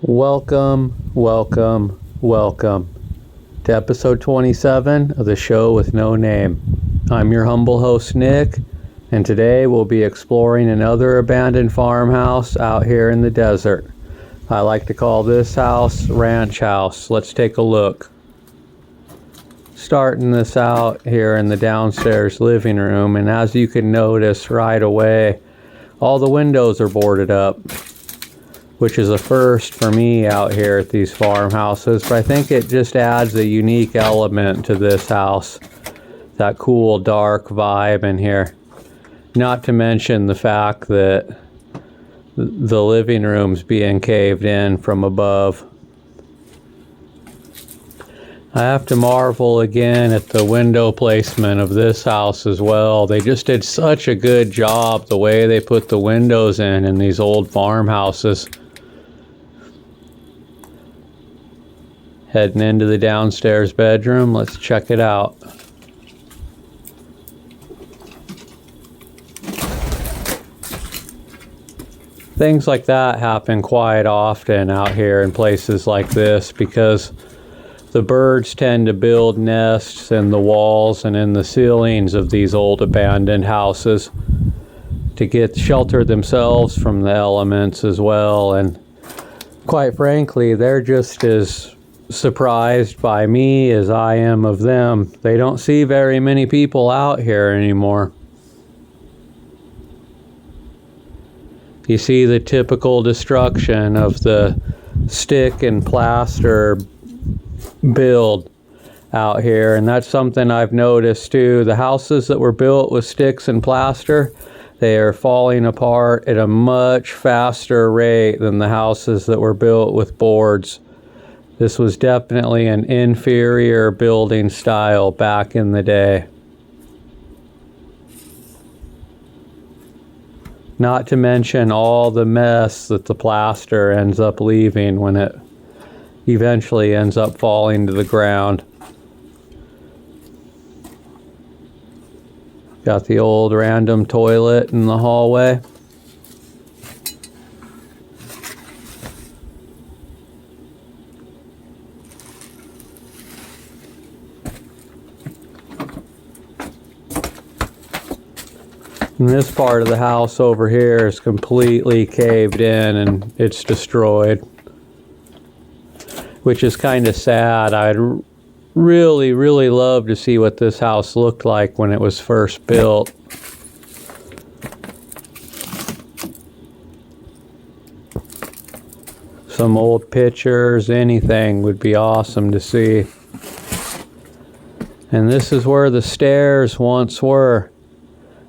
Welcome, welcome, welcome to episode 27 of the show with no name. I'm your humble host, Nick, and today we'll be exploring another abandoned farmhouse out here in the desert. I like to call this house Ranch House. Let's take a look. Starting this out here in the downstairs living room, and as you can notice right away, all the windows are boarded up, which is a first for me out here at these farmhouses, but I think it just adds a unique element to this house, that cool dark vibe in here. Not to mention the fact that the living room's being caved in from above. I have to marvel again at the window placement of this house as well. They just did such a good job the way they put the windows in these old farmhouses. Heading into the downstairs bedroom, let's check it out. Things like that happen quite often out here in places like this because the birds tend to build nests in the walls and in the ceilings of these old abandoned houses to get shelter themselves from the elements as well. And quite frankly, they're just as surprised by me as I am of them. They don't see very many people out here anymore. You see the typical destruction of the stick and plaster build out here, and that's something I've noticed too. The houses that were built with sticks and plaster, they are falling apart at a much faster rate than the houses that were built with boards. This was definitely an inferior building style back in the day. Not to mention all the mess that the plaster ends up leaving when it eventually ends up falling to the ground. Got the old random toilet in the hallway. And this part of the house over here is completely caved in and it's destroyed, which is kind of sad. I'd really love to see what this house looked like when it was first built. Some old pictures, anything would be awesome to see. And this is where the stairs once were.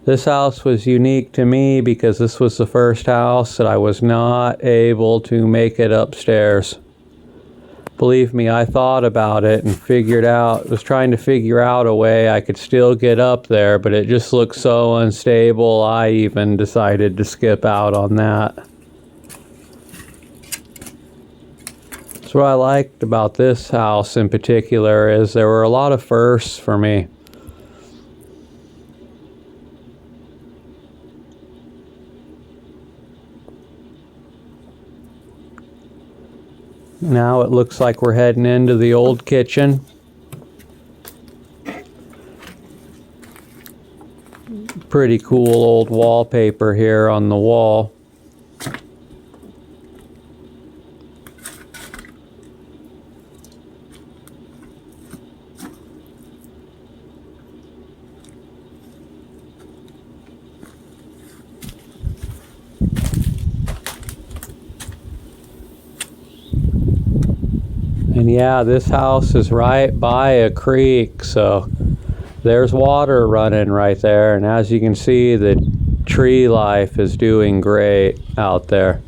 This house was unique to me because this was the first house that I was not able to make it upstairs. Believe me, I thought about it and was trying to figure out a way I could still get up there, but it just looked so unstable, I even decided to skip out on that. So what I liked about this house in particular is there were a lot of firsts for me. Now it looks like we're heading into the old kitchen. Pretty cool old wallpaper here on the wall. And yeah, this house is right by a creek, so there's water running right there. And as you can see, the tree life is doing great out there.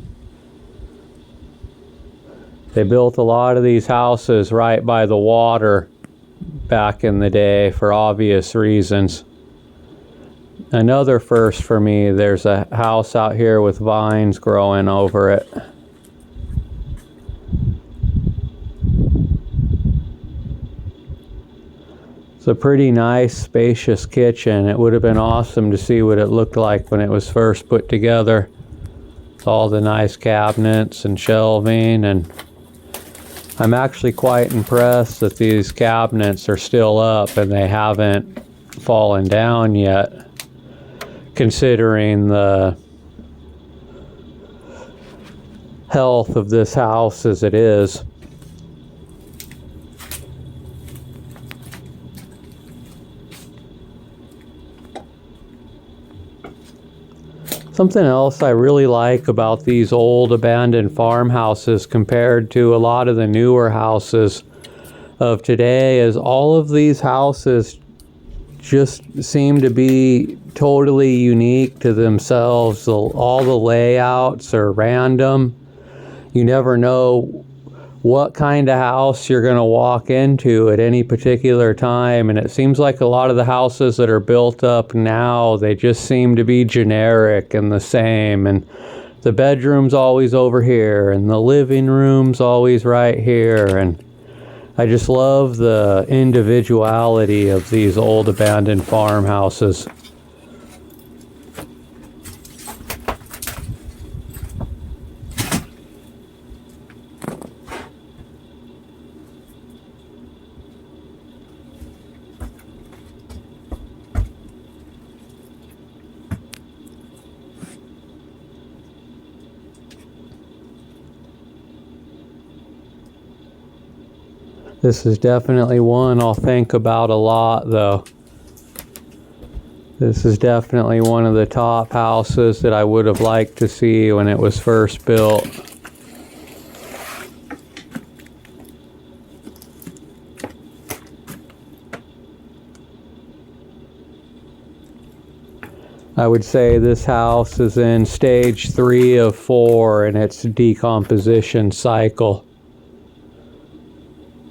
They built a lot of these houses right by the water back in the day for obvious reasons. Another first for me, there's a house out here with vines growing over it. It's a pretty nice, spacious kitchen. It would have been awesome to see what it looked like when it was first put together. with all the nice cabinets and shelving, and I'm actually quite impressed that these cabinets are still up and they haven't fallen down yet, considering the health of this house as it is. Something else I really like about these old abandoned farmhouses compared to a lot of the newer houses of today is all of these houses just seem to be totally unique to themselves. All the layouts are random. You never know what kind of house you're going to walk into at any particular time, and it seems like a lot of the houses that are built up now, they just seem to be generic and the same, and the bedroom's always over here and the living room's always right here, and I just love the individuality of these old abandoned farmhouses. This is definitely one I'll think about a lot, though. This is definitely one of the top houses that I would have liked to see when it was first built. I would say this house is in stage 3 of 4 in its decomposition cycle.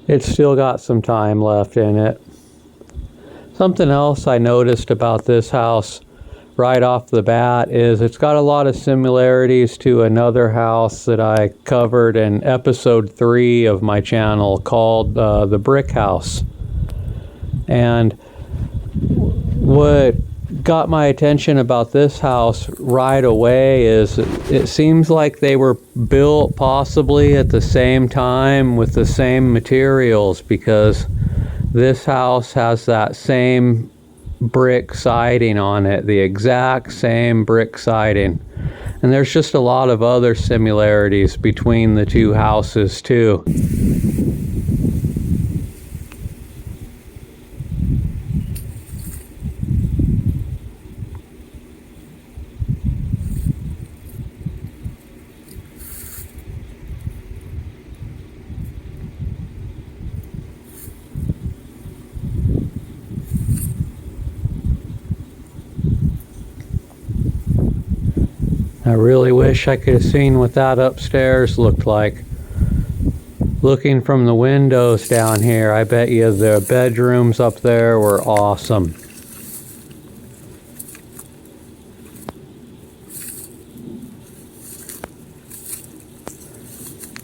It's still got some time left in it. Something else I noticed about this house right off the bat is it's got a lot of similarities to another house that I covered in episode 3 of my channel called the Brick House. And what got my attention about this house right away is it seems like they were built possibly at the same time with the same materials, because this house has that same brick siding on it, the exact same brick siding. And there's just a lot of other similarities between the two houses too. I really wish I could have seen what that upstairs looked like. Looking from the windows down here, I bet you the bedrooms up there were awesome.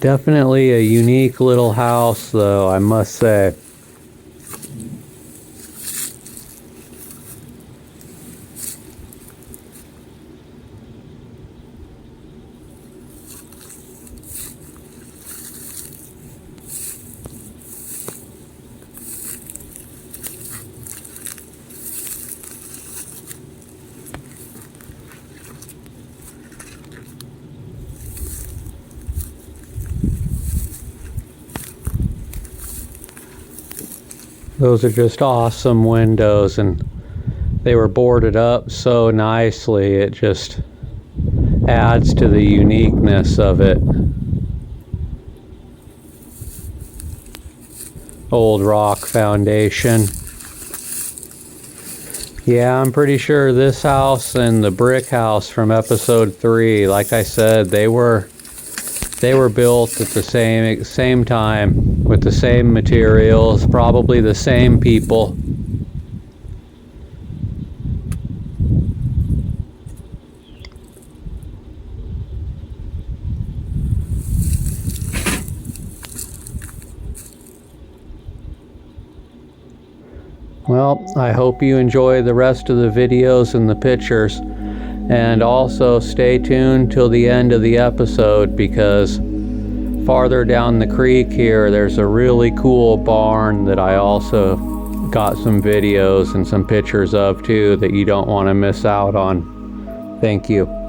Definitely a unique little house, though, I must say. Those are just awesome windows, and they were boarded up so nicely. It just adds to the uniqueness of it. Old rock foundation. Yeah, I'm pretty sure this house and the brick house from episode 3, like I said, they were built at the same time with the same materials, probably the same people. Well, I hope you enjoy the rest of the videos and the pictures. And also stay tuned till the end of the episode, because farther down the creek here, there's a really cool barn that I also got some videos and some pictures of too that you don't want to miss out on. Thank you.